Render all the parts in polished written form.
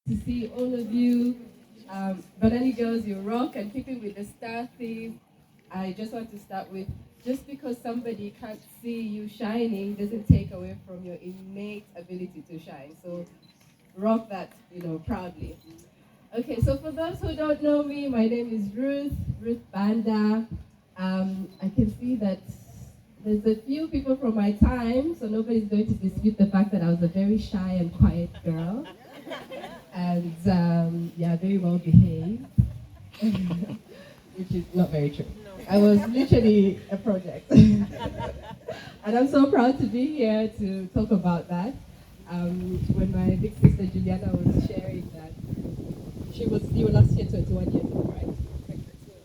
To see all of you. Banani girls, you rock, and keeping with the star theme, I just want to start with just because somebody can't see you shining doesn't take away from your innate ability to shine. So rock that, proudly. Okay, so for those who don't know me, my name is Ruth, Ruth Banda. I can see that there's a few people from my time, so nobody's going to dispute the fact that I was a very shy and quiet girl. And yeah, very well behaved, which is not very true. I was literally a project. And I'm so proud to be here to talk about that. When my big sister Juliana was sharing that, you were last year 21 years ago, right?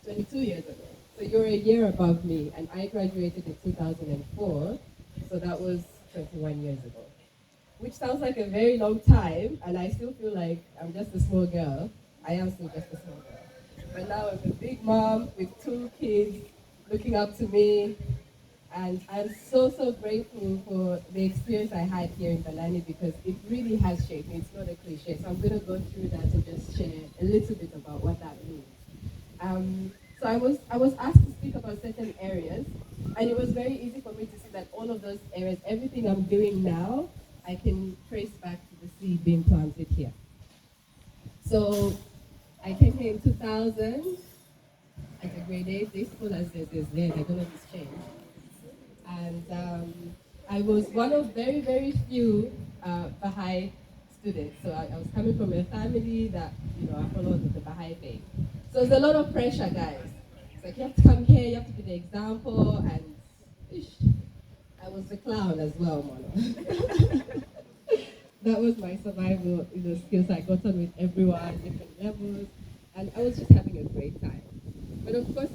22 years ago. So you're a year above me, and I graduated in 2004, so that was 21 years ago. Which sounds like a very long time, and I still feel like I'm just a small girl. I am still just a small girl. But now I'm a big mom with two kids looking up to me, and I'm so, so grateful for the experience I had here in Banani because it really has shaped me. It's not a cliche, so I'm going to go through that and just share a little bit about what that means. So I was asked to speak about certain areas, and it was very easy for me to see that all of those areas, everything I'm doing now, I can trace back to the seed being planted here. So I came here in 2000 as a grade 8 day school as it is then. I don't know if it's changed. And I was one of very, very few Baha'i students. So I was coming from a family that, I followed the Baha'i faith. So there's a lot of pressure, guys. It's like you have to come here, you have to be the example, and I was the clown as well, Mono. That was my survival, skills I got on with everyone, different levels, and I was just having a great time. But of course,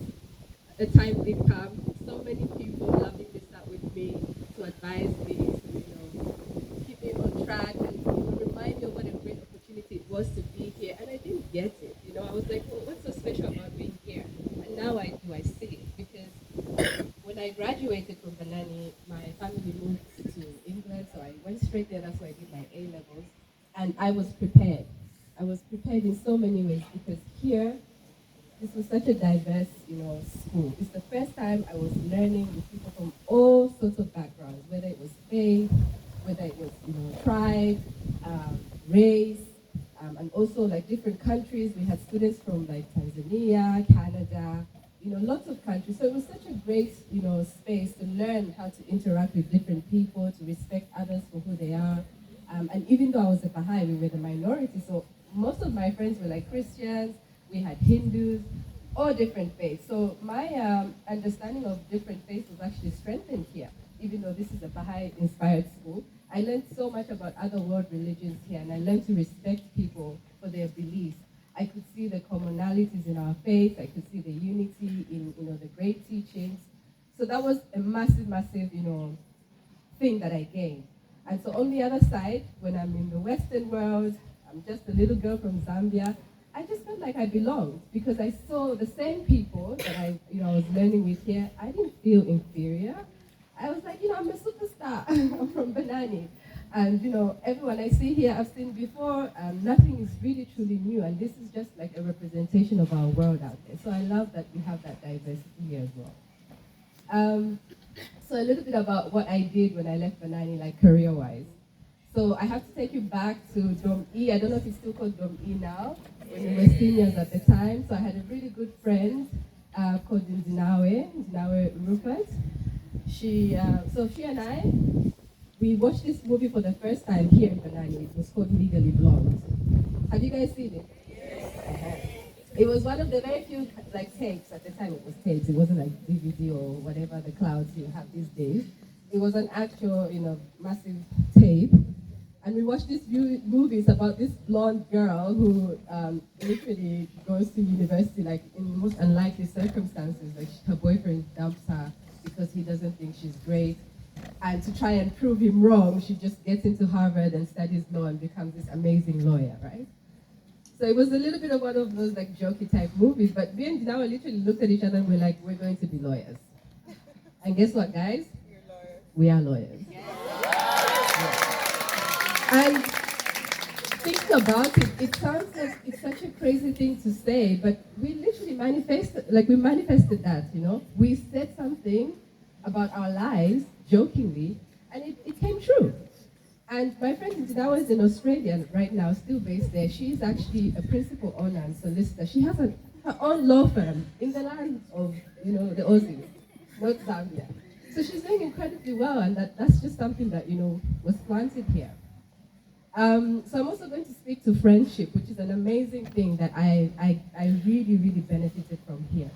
the time did come. So many people loving this up with me to advise me, to keep me on track, and remind me of what a great opportunity it was to be here. And I didn't get it. I was like, well, what's so special about being here? And now I do. I see it because when I graduated from Banani, my family moved to England, so I went straight there. That's where I did my A levels, and I was prepared. I was prepared in so many ways because here, this was such a diverse, school. It's the first time I was learning with people from all sorts of backgrounds, whether it was faith, whether it was, tribe, race, and also like different countries. We had students from like Tanzania, Canada, lots of countries. So it was such a great, space to learn how to interact with different people, to respect others for who they are. And even though I was a Baha'i, we were the minority. So most of my friends were like Christians. We had Hindus, all different faiths. So my understanding of different faiths was actually strengthened here, even though this is a Baha'i-inspired school. I learned so much about other world religions here, and I learned to respect people for their beliefs. I could see the commonalities in our faith. I could see the unity in, the great teachings. So that was a massive, massive, thing that I gained. And so on the other side, when I'm in the Western world, I'm just a little girl from Zambia, I just felt like I belonged because I saw the same people that I was learning with here. I didn't feel inferior. I was like, I'm a superstar. I'm from Banani. And, everyone I see here, I've seen before. Nothing is really truly new. And this is just like a representation of our world out there. So I love that we have that diversity here as well. So a little bit about what I did when I left Banani, like career-wise. So I have to take you back to Dom E. I don't know if it's still called Dom E now. When we were seniors at the time. So I had a really good friend called Ndinawe Rupert. She and I, we watched this movie for the first time here in Banani. It was called Legally Blonde. Have you guys seen it? Yes. It was one of the very few tapes. At the time it was tapes. It wasn't like DVD or whatever the clouds you have these days. It was an actual, massive tape. And we watched this movie. It's about this blonde girl who literally goes to university like in the most unlikely circumstances. Like her boyfriend dumps her because he doesn't think she's great. And to try and prove him wrong, she just gets into Harvard and studies law and becomes this amazing lawyer, right? So it was a little bit of one of those like jokey type movies, but me and Dinawa literally looked at each other and we're like, we're going to be lawyers. And guess what, guys? You're lawyers. We are lawyers. Yeah. Yeah. And think about it, it sounds like it's such a crazy thing to say, but we literally manifested that, you know? We said something about our lives, jokingly, and it came true. And my friend Zinawa is in Australia right now, still based there. She's actually a principal owner and solicitor. She has her own law firm in the land of, you know, the Aussies, not Zambia. So she's doing incredibly well, and that's just something that, you know, was planted here. So I'm also going to speak to friendship, which is an amazing thing that I really, really benefited from here.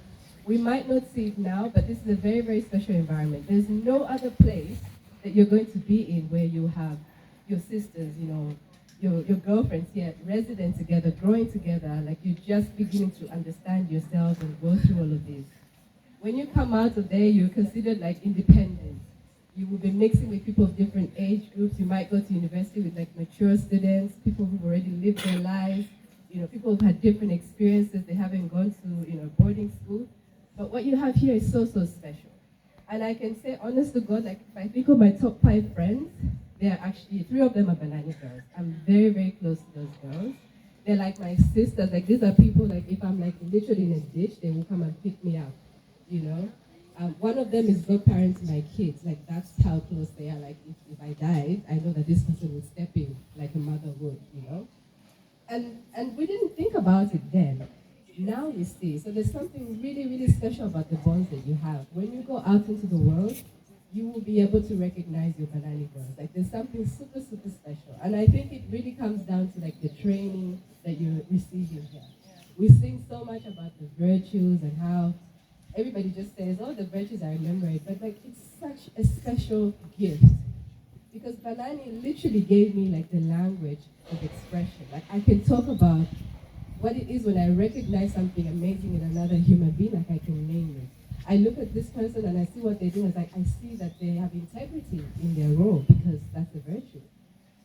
We might not see it now, but this is a very, very special environment. There's no other place that you're going to be in where you have your sisters, you know, your girlfriends here, resident together, growing together, like you're just beginning to understand yourselves and go through all of this. When you come out of there, you're considered like independent. You will be mixing with people of different age groups. You might go to university with like mature students, people who've already lived their lives, you know, people who've had different experiences. They haven't gone to, you know, boarding school. But what you have here is so, so special. And I can say, honest to God, like if I think of my top 5 friends, there are actually 3 of them are Banani girls. I'm very, very close to those girls. They're like my sisters. Like these are people, like if I'm like literally in a ditch, they will come and pick me up, you know? One of them is godparents to my kids. Like that's how close they are. Like if I died, I know that this person would step in like a mother would, you know? And we didn't think about it then. Now we see. So there's something really, really special about the bonds that you have. When you go out into the world, you will be able to recognize your Banani girls. Like there's something super, super special. And I think it really comes down to like the training that you're receiving here. We sing so much about the virtues and how everybody just says, oh, the virtues, I remember it. But like it's such a special gift. Because Banani literally gave me like the language of expression. Like I can talk about what it is when I recognize something amazing in another human being, like I can name it. I look at this person and I see what they do, and like I see that they have integrity in their role because that's a virtue.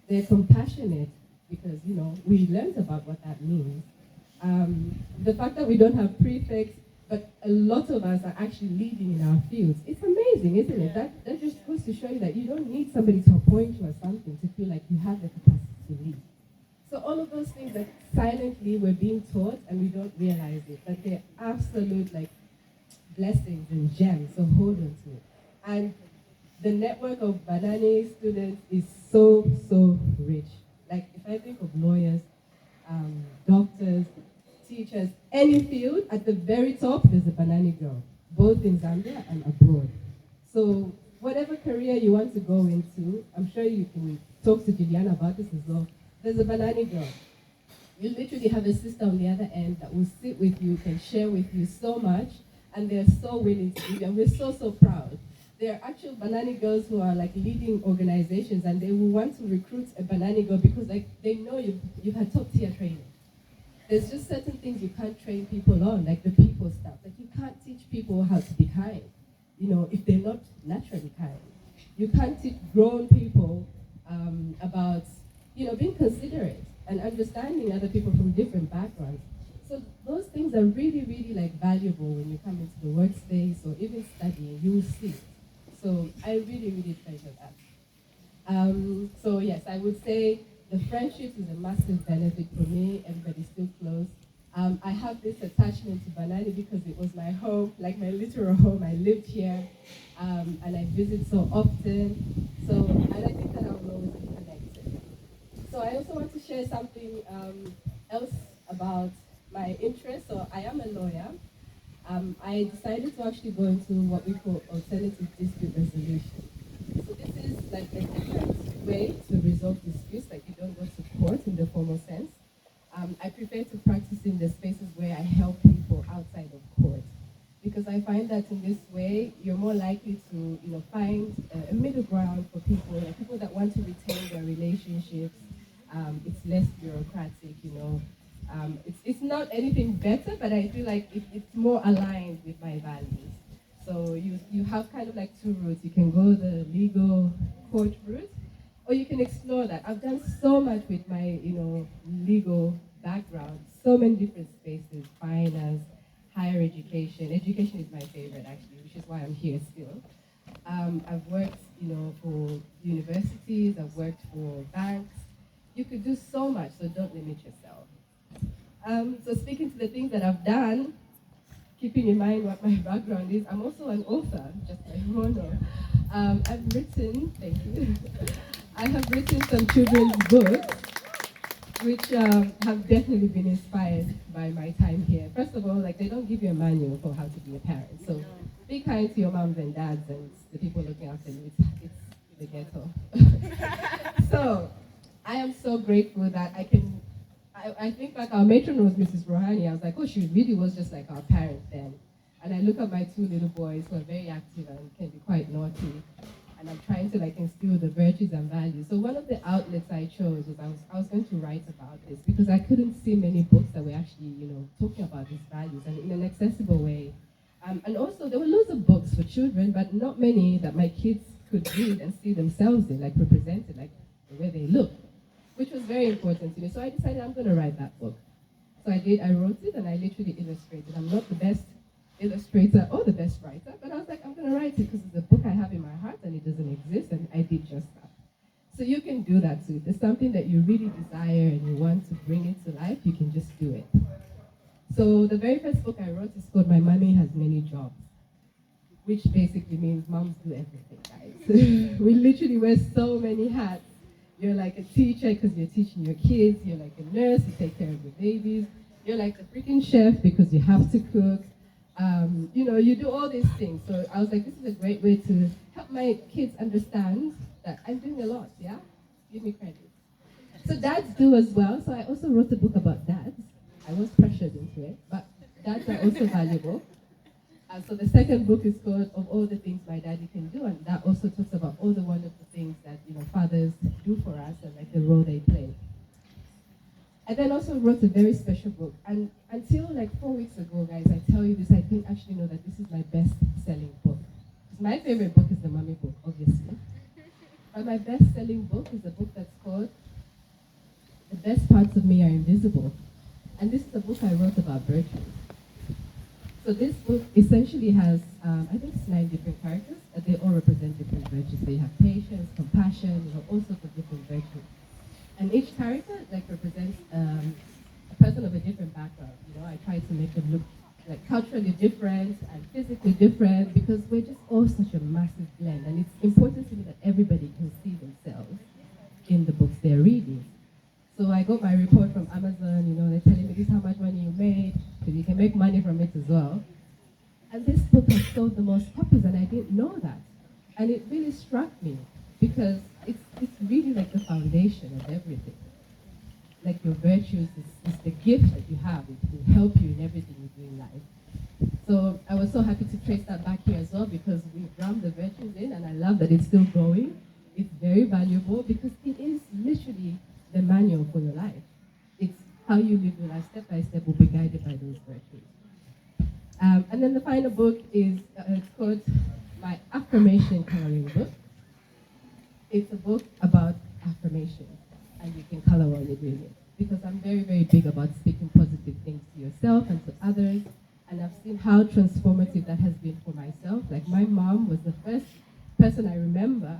They're compassionate because, you know, we learned about what that means. The fact that we don't have prefects, but a lot of us are actually leading in our fields. It's amazing, isn't it? That just goes to show you that you don't need somebody to appoint you or something to feel like you have the capacity to lead. So all of those things that silently we're being taught and we don't realize it, but they're absolute like blessings and gems, so hold on to it. And the network of Banani students is so, so rich. Like if I think of lawyers, doctors, teachers, any field, at the very top there's a Banani girl, both in Zambia and abroad. So whatever career you want to go into, I'm sure you can talk to Juliana about this as well. There's a Banani girl. You literally have a sister on the other end that will sit with you, can share with you so much, and they're so willing to give you, and we're so, so proud. There are actual Banani girls who are like leading organizations, and they will want to recruit a Banani girl because like they know you've had top tier training. There's just certain things you can't train people on, like the people stuff. Like you can't teach people how to be kind, you know, if they're not naturally kind. You can't teach grown people about, you know, being considerate and understanding other people from different backgrounds. So those things are really, really like valuable when you come into the workspace or even studying, you will see. So I really, really treasure that. So yes, I would say the friendships is a massive benefit for me. Everybody's still close. I have this attachment to Banani because it was my home, like my literal home. I lived here, and I visit so often. So, and I think that I will always be connected. So I also want to share something else about my interest. So I am a lawyer. I decided to actually go into what we call alternative dispute resolution. So this is like a different way to resolve disputes, like you don't go to court in the formal sense. I prefer to practice in the spaces where I help people outside of court. Because I find that in this way, you're more likely to, you know, find a middle ground for people, like people that want to retain their relationships. It's less bureaucratic, you know. It's not anything better, but I feel like it's more aligned with my values. So you have kind of like 2 routes. You can go the legal court route, or you can explore that. I've done so much with my, you know, legal background, so many different spaces, finance, higher education. Education is my favorite actually, which is why I'm here still. I've worked, you know, for universities, I've worked for banks, You could do so much, so don't limit yourself. So speaking to the things that I've done, keeping in mind what my background is, I'm also an author, just like Mono. I've written, thank you, I have written some children's books, which have definitely been inspired by my time here. First of all, like they don't give you a manual for how to be a parent. So be kind to your moms and dads and the people looking after you. It's the ghetto. So I am so grateful that I think back, our matron was Mrs. Rohani. I was like, oh, she really was just like our parent then. And I look at my two little boys who are very active and can be quite naughty. And I'm trying to like instill the virtues and values. So one of the outlets I chose was I was going to write about this because I couldn't see many books that were actually, talking about these values and in an accessible way. And also there were loads of books for children, but not many that my kids could read and see themselves in, like represented, like the way they look, which was very important to me. So I decided I'm going to write that book. So I wrote it and I literally illustrated. I'm not the best illustrator or the best writer, but I was like, I'm going to write it because it's a book I have in my heart and it doesn't exist, and I did just that. So you can do that too. If there's something that you really desire and you want to bring it to life, you can just do it. So the very first book I wrote is called My Mommy Has Many Jobs, which basically means moms do everything, guys. We literally wear so many hats. You're like a teacher because you're teaching your kids. You're like a nurse, you take care of your babies. You're like a freaking chef because you have to cook. You do all these things. So I was like, this is a great way to help my kids understand that I'm doing a lot, yeah? Give me credit. So dads do as well. So I also wrote a book about dads. I was pressured into it, but dads are also valuable. So the second book is called Of All the Things My Daddy Can Do, and that also talks about all the wonderful things that fathers do for us and like the role they play. I then also wrote a very special book, and until like 4 weeks ago, guys, I tell you this, I didn't actually know that this is my best-selling book. My favorite book is the Mommy book, obviously. But my best-selling book is a book that's called The Best Parts of Me Are Invisible. And this is a book I wrote about virtues. So this book essentially has, I think it's 9 different characters, and they all represent different virtues. So you have patience, compassion, all sorts of different virtues. And each character represents a person of a different background. I try to make them look like culturally different and physically different because we're just all such a massive blend. And it's important to me that everybody can see themselves in the books they're reading. So I got my report from Amazon, they're telling me this is how much money you made, so you can make money from it as well. And this book has sold the most copies, and I didn't know that. And it really struck me because it's really like the foundation of everything. Like your virtues is the gift that you have. It will help you in everything you do in life. So I was so happy to trace that back here as well because we rammed the virtues in, and I love that it's still going. It's very valuable because it is literally the manual for your life. It's how you live your life step by step will be guided by those virtues. And then the final book is it's called My Affirmation Coloring Book. It's a book about affirmations, and you can color while you're doing it. Because I'm very, very big about speaking positive things to yourself and to others, and I've seen how transformative that has been for myself. Like my mom was the first person I remember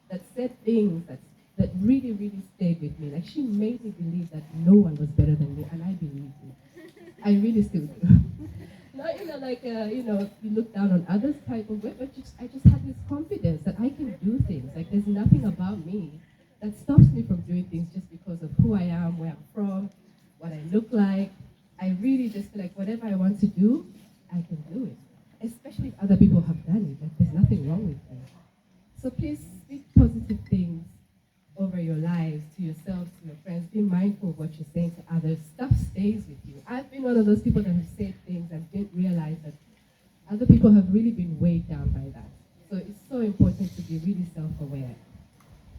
that said things that really, really stayed with me. Like she made me believe that no one was better than me, and I believed it. I really still do. Not you look down on others type of way, but I just had this confidence that I can do things. Like there's nothing about me that stops me from doing things just because of who I am, where I'm from, what I look like. I really just feel like whatever I want to do, I can do it. Especially if other people have done it. Like there's nothing wrong with me. So please speak positive things over your lives, to yourselves, to your friends. Be mindful of what you're saying to others. Stuff stays with you. I've been one of those people that have said things and didn't realize that other people have really been weighed down by that. So it's so important to be really self-aware.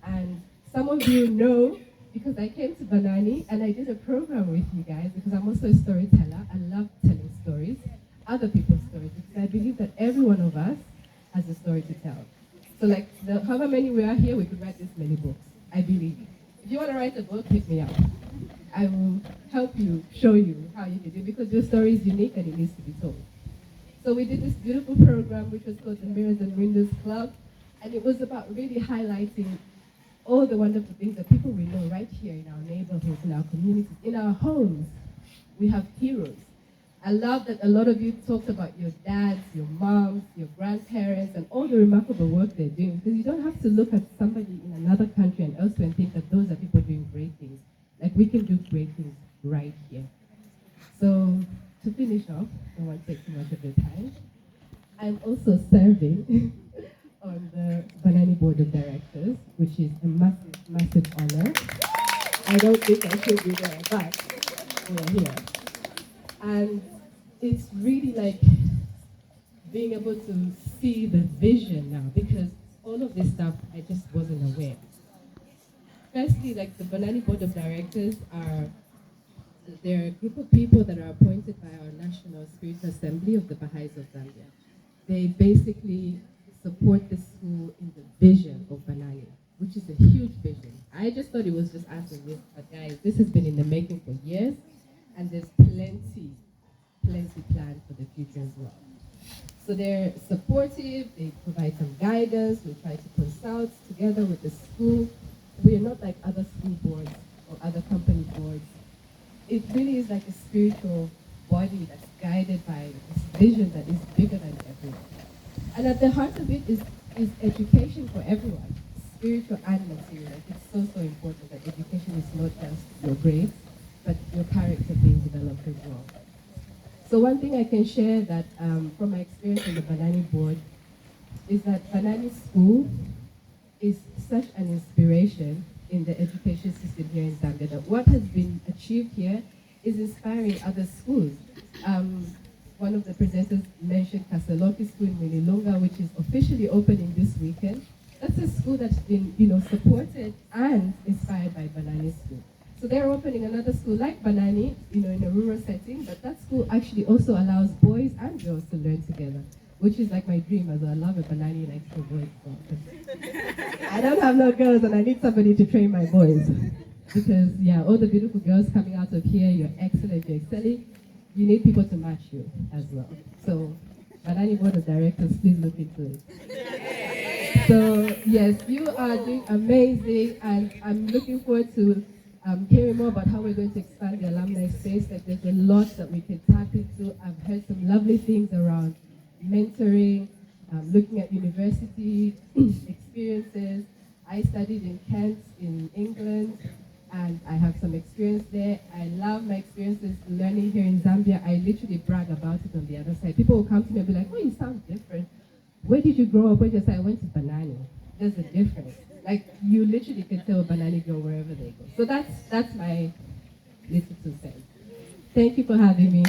And some of you know, because I came to Banani and I did a program with you guys, because I'm also a storyteller. I love telling stories, other people's stories, because I believe that every one of us has a story to tell. So however many we are here, we could write this many books. I believe it. If you want to write a book, hit me up. I will help you, show you how you can do it, because your story is unique and it needs to be told. So we did this beautiful program which was called the Mirrors and Windows Club, and it was about really highlighting all the wonderful things that people we know right here in our neighborhoods, in our communities, in our homes. We have heroes. I love that a lot of you talked about your dads, your moms, your grandparents, and all the remarkable work they're doing, because you don't have to look at somebody in another country and elsewhere and think that those are people doing great things. Like, we can do great things right here. So, to finish off, I won't take too much of your time. I'm also serving on the Banani Board of Directors, which is a massive, massive honor. I don't think I should be there, but we're here. And it's really like being able to see the vision now, because all of this stuff I just wasn't aware. Firstly, like, the Banani Board of Directors they're a group of people that are appointed by our National Spiritual Assembly of the Baha'is of Zambia. They basically support the school in the vision of Banani, which is a huge vision. I just thought it was just us and this, but guys, this has been in the making for years, and there's plenty planned for the future as well. So they're supportive, they provide some guidance, we try to consult together with the school. We are not like other school boards or other company boards. It really is like a spiritual body that's guided by this vision that is bigger than everyone. And at the heart of it is education for everyone, spiritual and material. Like, it's so important that education is not just your grades, but your character being developed as well. So one thing I can share that from my experience on the Banani board is that Banani School is such an inspiration in the education system here in Zambia, that what has been achieved here is inspiring other schools. One of the presenters mentioned Kasaloki School in Minilunga, which is officially opening this weekend. That's a school that's been, supported and inspired by Banani School. So they're opening another school like Banani, in a rural setting, but that school actually also allows boys and girls to learn together, which is like my dream as well. I love a Banani like for boys. I don't have no girls and I need somebody to train my boys. Because, all the beautiful girls coming out of here, you're excellent, you're excelling. You need people to match you as well. So, Banani Board of Directors, please look into it. So, yes, you are doing amazing, and I'm looking forward to hearing more about how we're going to expand the alumni space. Like, there's a lot that we can tap into. I've heard some lovely things around mentoring, looking at university experiences. I studied in Kent in England, and I have some experience there. I love my experiences learning here in Zambia. I literally brag about it on the other side. People will come to me and be like, oh, you sound different. Where did you grow up? Where did you say? I went to Banani. There's a difference. Like, you literally can tell a Banani girl wherever they go. So that's my little 2 cents. Thank you for having me.